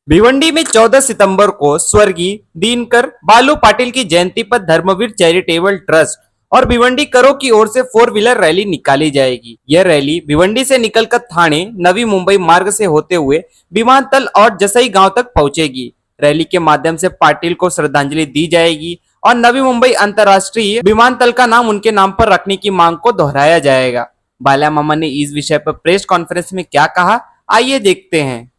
भिवंडी में 14 सितंबर को स्वर्गीय दिनकर बालू पाटिल की जयंती पर धर्मवीर चैरिटेबल ट्रस्ट और भिवंडी करो की ओर से 4 व्हीलर रैली निकाली जाएगी। यह रैली भिवंडी से निकलकर थाने नवी मुंबई मार्ग से होते हुए विमानतल और जसई गांव तक पहुंचेगी। रैली के माध्यम से पाटिल को श्रद्धांजलि दी जाएगी और नवी मुंबई अंतर्राष्ट्रीय विमानतल का नाम उनके नाम पर रखने की मांग को दोहराया जाएगा। बाला मामा ने इस विषय पर प्रेस कॉन्फ्रेंस में क्या कहा, आइए देखते हैं।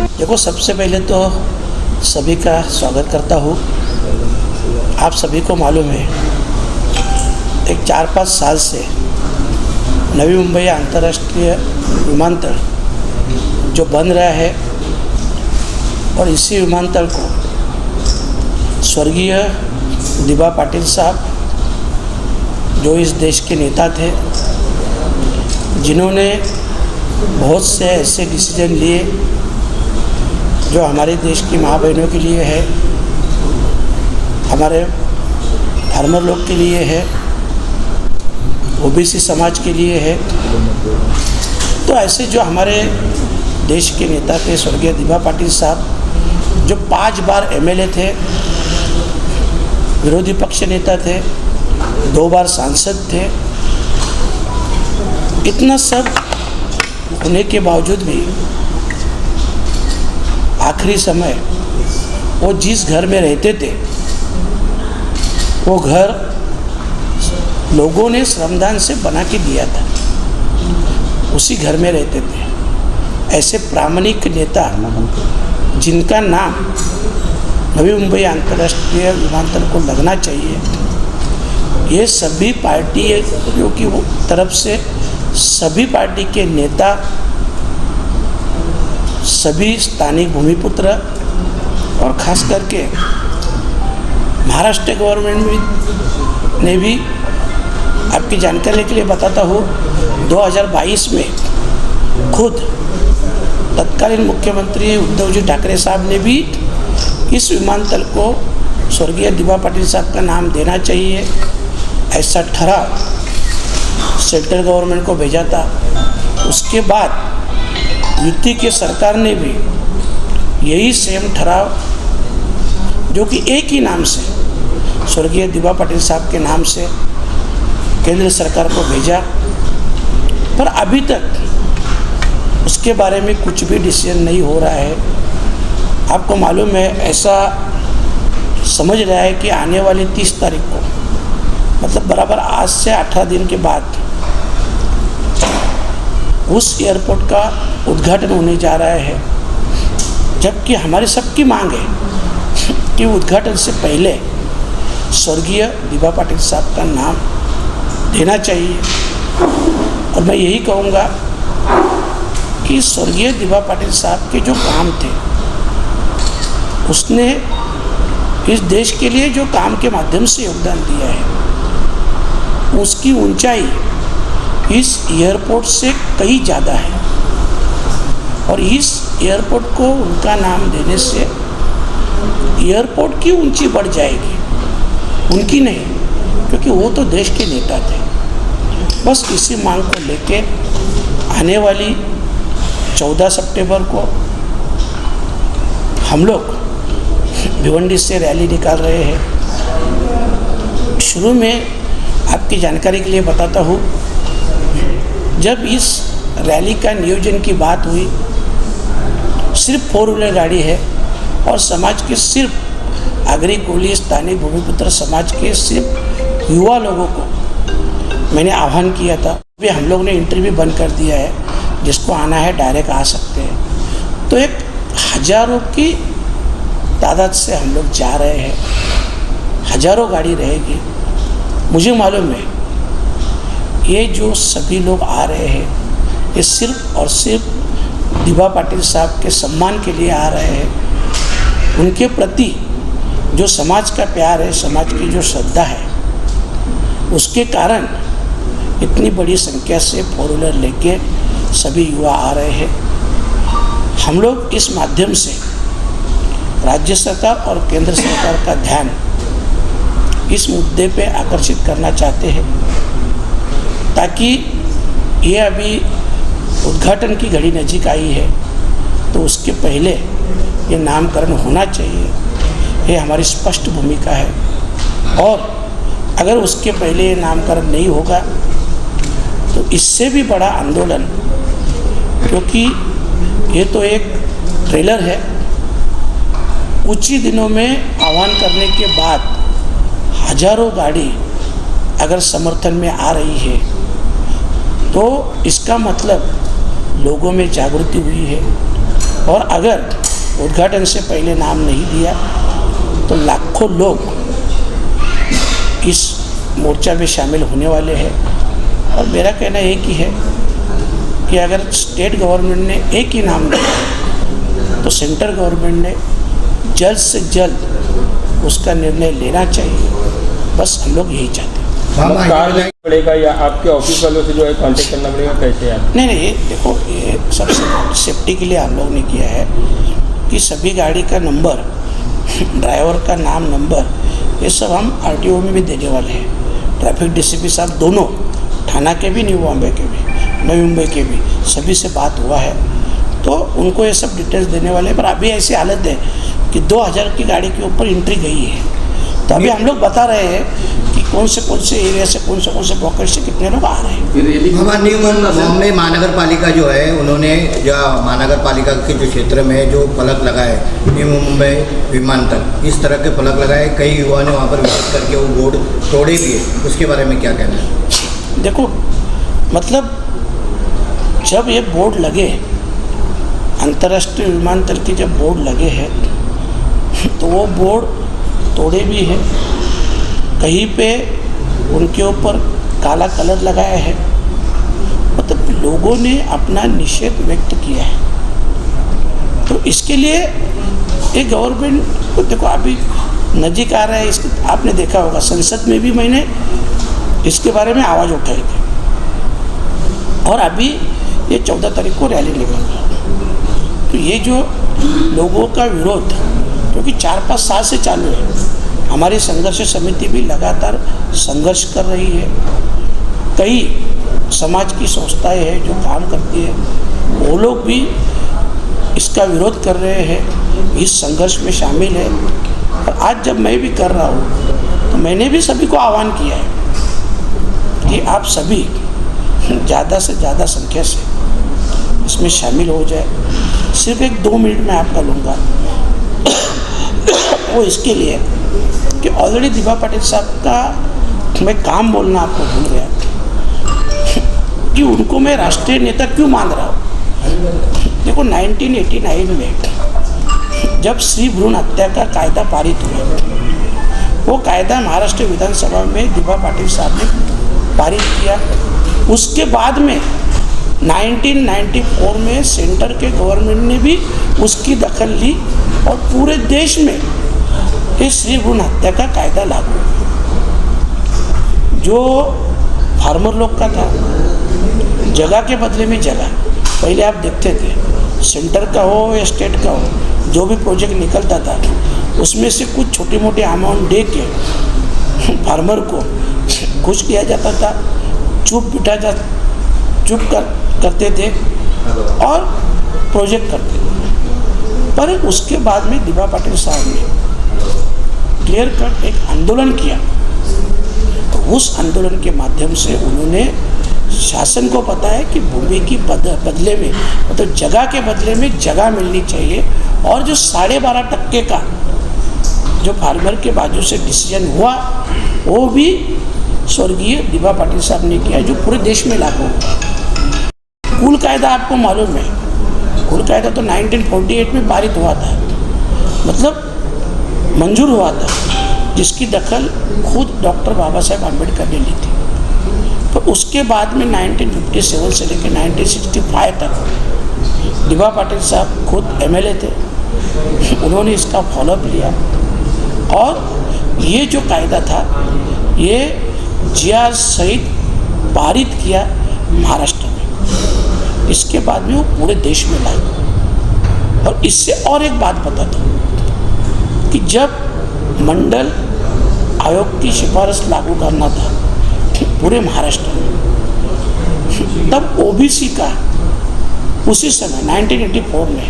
देखो, सबसे पहले तो सभी का स्वागत करता हूँ। आप सभी को मालूम है, एक 4-5 साल से नवी मुंबई अंतर्राष्ट्रीय विमानतल जो बन रहा है और इसी विमानतल को स्वर्गीय दिबा पाटिल साहब जो इस देश के नेता थे, जिन्होंने बहुत से ऐसे डिसीजन लिए जो हमारे देश की माँ बहनों के लिए है, हमारे फार्मर लोग के लिए है, ओबीसी समाज के लिए है। तो ऐसे जो हमारे देश के नेता थे स्वर्गीय दिबा पाटिल साहब, जो 5 बार एमएलए थे, विरोधी पक्ष नेता थे, 2 बार सांसद थे, इतना सब होने के बावजूद भी आखिरी समय वो जिस घर में रहते थे, वो घर लोगों ने श्रमदान से बना के दिया था, उसी घर में रहते थे। ऐसे प्रामाणिक नेता जिनका नाम नवी मुंबई अंतर्राष्ट्रीय विमानतल को लगना चाहिए, ये सभी पार्टियों की तरफ से सभी पार्टी के नेता, सभी स्थानिक भूमिपुत्र और ख़ास करके महाराष्ट्र गवर्नमेंट ने भी, आपकी जानकारी के लिए बताता हूँ, 2022 में खुद तत्कालीन मुख्यमंत्री उद्धव जी ठाकरे साहब ने भी इस विमानतल को स्वर्गीय दिबा पाटिल साहब का नाम देना चाहिए, ऐसा ठराव सेंट्रल गवर्नमेंट को भेजा था। उसके बाद यूपी की सरकार ने भी यही सेम ठराव, जो कि एक ही नाम से स्वर्गीय दिबा पाटिल साहब के नाम से केंद्र सरकार को भेजा, पर अभी तक उसके बारे में कुछ भी डिसीजन नहीं हो रहा है। आपको मालूम है, ऐसा समझ रहा है कि आने वाली 30 तारीख को, मतलब बराबर आज से 18 दिन के बाद, उस एयरपोर्ट का उद्घाटन होने जा रहा है। जबकि हमारी सबकी मांग है कि उद्घाटन से पहले स्वर्गीय दिबा पाटिल साहब का नाम देना चाहिए। और मैं यही कहूँगा कि स्वर्गीय दिबा पाटिल साहब के जो काम थे, उसने इस देश के लिए जो काम के माध्यम से योगदान दिया है, उसकी ऊंचाई इस एयरपोर्ट से कहीं ज़्यादा है। और इस एयरपोर्ट को उनका नाम देने से एयरपोर्ट की ऊंची बढ़ जाएगी, उनकी नहीं, क्योंकि वो तो देश के नेता थे। बस इसी मांग को लेके आने वाली 14 सितंबर को हम लोग भिवंडी से रैली निकाल रहे हैं। शुरू में आपकी जानकारी के लिए बताता हूँ, जब इस रैली का नियोजन की बात हुई, सिर्फ 4 व्हीलर गाड़ी है और समाज के सिर्फ आगरी कोली स्थानीय भूमिपुत्र समाज के सिर्फ युवा लोगों को मैंने आह्वान किया था। अभी हम लोग ने इंटरव्यू बंद कर दिया है, जिसको आना है डायरेक्ट आ सकते हैं। तो एक हज़ारों की तादाद से हम लोग जा रहे हैं, हज़ारों गाड़ी रहेगी। मुझे मालूम है, ये जो सभी लोग आ रहे हैं, ये सिर्फ और सिर्फ दिबा पाटिल साहब के सम्मान के लिए आ रहे हैं। उनके प्रति जो समाज का प्यार है, समाज की जो श्रद्धा है, उसके कारण इतनी बड़ी संख्या से 4 व्हीलर लेके सभी युवा आ रहे हैं। हम लोग इस माध्यम से राज्य सरकार और केंद्र सरकार का ध्यान इस मुद्दे पे आकर्षित करना चाहते हैं, ताकि ये अभी उद्घाटन की घड़ी नज़दीक आई है, तो उसके पहले ये नामकरण होना चाहिए, ये हमारी स्पष्ट भूमिका है। और अगर उसके पहले ये नामकरण नहीं होगा तो इससे भी बड़ा आंदोलन, क्योंकि ये तो एक ट्रेलर है, कुछ ही दिनों में आह्वान करने के बाद हजारों गाड़ी अगर समर्थन में आ रही है तो इसका मतलब लोगों में जागृति हुई है। और अगर उद्घाटन से पहले नाम नहीं दिया तो लाखों लोग इस मोर्चा में शामिल होने वाले हैं। और मेरा कहना एक ही है कि अगर स्टेट गवर्नमेंट ने एक ही नाम दिया तो सेंट्रल गवर्नमेंट ने जल्द से जल्द उसका निर्णय लेना चाहिए। बस हम लोग यही चाहते हैं। कार नहीं पड़ेगा या आपके ऑफिस वालों से जो है कांटेक्ट करना पड़ेगा, कैसे आप? नहीं, देखो, ये सब सेफ्टी के लिए हम लोग ने किया है कि सभी गाड़ी का नंबर, ड्राइवर का नाम, नंबर, ये सब हम आरटीओ में भी देने वाले हैं। ट्रैफिक डीसीपी साहब दोनों, थाना के भी, न्यू बॉम्बे के भी, नवी मुंबई के भी, सभी से बात हुआ है तो उनको ये सब डिटेल्स देने वाले हैं। पर अभी ऐसी हालत है कि 2000 की गाड़ी के ऊपर एंट्री गई है, तो अभी हम लोग बता रहे हैं कि कौन से एरिया से, कौन से पॉकेट से कितने लोग आ रहे हैं। हमारे न्यू बॉम्बे महानगर पालिका जो है, उन्होंने जो महानगर पालिका के जो क्षेत्र में जो फलक लगाए, न्यू मुंबई विमानतल, इस तरह के फलक लगाए, कई युवाओं ने वहाँ पर विजिट करके वो बोर्ड तोड़े भी है, उसके बारे में क्या कहना है? देखो, मतलब जब ये बोर्ड लगे, अंतर्राष्ट्रीय विमानतल के जब बोर्ड लगे हैं तो वो बोर्ड तोड़े भी हैं, कहीं पे उनके ऊपर काला कलर लगाया है, मतलब लोगों ने अपना निषेध व्यक्त किया है। तो इसके लिए ये गवर्नमेंट को, देखो अभी नज़दीक आ रहा है, इसके आपने देखा होगा संसद में भी मैंने इसके बारे में आवाज़ उठाई थी। और अभी ये 14 तारीख को रैली निकल रहा है। तो ये जो लोगों का विरोध, क्योंकि 4-5 साल से चालू है, हमारी संघर्ष समिति भी लगातार संघर्ष कर रही है। कई समाज की संस्थाएं हैं जो काम करती है, वो लोग भी इसका विरोध कर रहे हैं, इस संघर्ष में शामिल है। और आज जब मैं भी कर रहा हूँ तो मैंने भी सभी को आह्वान किया है कि आप सभी ज़्यादा से ज़्यादा संख्या से इसमें शामिल हो जाए। सिर्फ 1-2 मिनट में आपका लूँगा, वो इसके लिए कि ऑलरेडी दिभा पाटिल साहब का मैं काम बोलना आपको भूल गया कि उनको मैं राष्ट्रीय नेता क्यों मान रहा हूँ। देखो 1989 में जब श्री भ्रूण हत्या का कायदा पारित हुआ, वो कायदा महाराष्ट्र विधानसभा में दिभा पाटिल साहब ने पारित किया। उसके बाद में 1994 में सेंटर के गवर्नमेंट ने भी उसकी दखल ली और पूरे देश में इस श्री भ्रूण हत्या का कायदा लागू। जो फार्मर लोग का था, जगह के बदले में जगह, पहले आप देखते थे सेंटर का हो या स्टेट का हो, जो भी प्रोजेक्ट निकलता था उसमें से कुछ छोटी मोटी अमाउंट दे के फार्मर को खुश किया जाता था, चुप करते थे और प्रोजेक्ट करते थे। पर उसके बाद में दिभा पाटिल साहब ने क्लियर कट एक आंदोलन किया। तो उस आंदोलन के माध्यम से उन्होंने शासन को पता है कि भूमि की बदले में, मतलब जगह के बदले में जगह मिलनी चाहिए। और जो 12.5% का जो फार्मर के बाजू से डिसीजन हुआ, वो भी स्वर्गीय दिभा पाटिल साहब ने किया, जो पूरे देश में लागू हुआ। कुल कायदा आपको मालूम है, कुल कायदा तो 1948 में पारित हुआ था, मतलब मंजूर हुआ था, जिसकी दखल खुद डॉक्टर बाबा साहेब आम्बेडकर ने ली थी। तो उसके बाद में 1957 से लेकर 1965 तक दिभा पाटिल साहब खुद MLA थे, उन्होंने इसका फॉलोअप लिया। और ये जो कायदा था, ये जिया सहित पारित किया महाराष्ट्र में। इसके बाद में वो पूरे देश में लाई। और इससे और एक बात बताता हूँ कि जब मंडल आयोग की सिफारिश लागू करना था पूरे महाराष्ट्र में, तब OBC का उसी समय 1984 में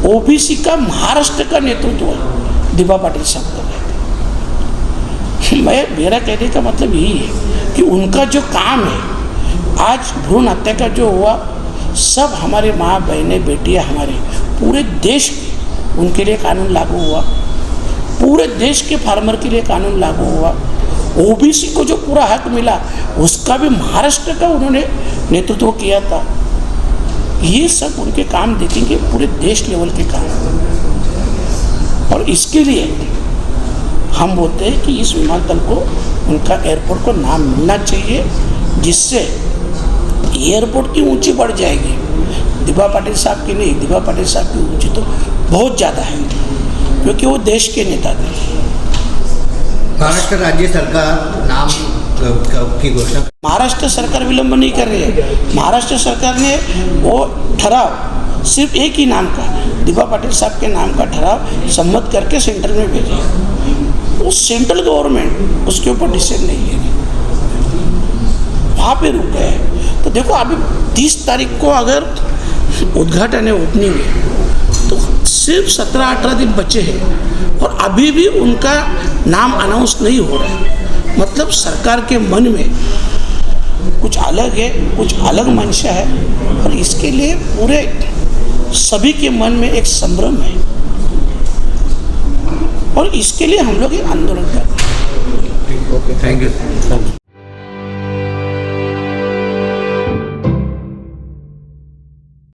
ओबीसी का महाराष्ट्र का नेतृत्व दिबा पाटिल साहब कर रहे थे। मेरा कहने का मतलब यही है कि उनका जो काम है, आज भ्रूण हत्या का जो हुआ, सब हमारे माँ बहनें बेटियाँ हमारे पूरे देश में उनके लिए कानून लागू हुआ, पूरे देश के फार्मर के लिए कानून लागू हुआ। ओबीसी को जो पूरा हक मिला उसका भी महाराष्ट्र का उन्होंने नेतृत्व किया था। ये सब उनके काम देखेंगे, पूरे देश लेवल के काम। और इसके लिए हम बोलते हैं कि इस विमानतल को, उनका एयरपोर्ट को नाम मिलना चाहिए, जिससे एयरपोर्ट की ऊंची बढ़ जाएगी। दिबा पाटिल साहब की नहीं, दिबा पाटिल साहब की ऊंची तो बहुत ज़्यादा है, क्योंकि वो देश के नेता थे। महाराष्ट्र राज्य सरकार नाम की घोषणा, महाराष्ट्र सरकार विलंब नहीं कर रही है। महाराष्ट्र सरकार ने वो ठराव सिर्फ एक ही नाम का, दिबा पाटिल साहब के नाम का ठराव सम्मत करके सेंटर में भेजा। वो सेंट्रल गवर्नमेंट उसके ऊपर डिसीजन नहीं ले रही, वहाँ पे रुक गए। तो देखो अभी 30 तारीख को अगर उद्घाटन है, ओपनिंग है, तो सिर्फ 17-18 दिन बचे हैं और अभी भी उनका नाम अनाउंस नहीं हो रहा है। मतलब सरकार के मन में कुछ अलग है, कुछ अलग मंशा है, और इसके लिए पूरे सभी के मन में एक संभ्रम है, और इसके लिए हम लोग ये आंदोलन कर रहे हैं। Thank you.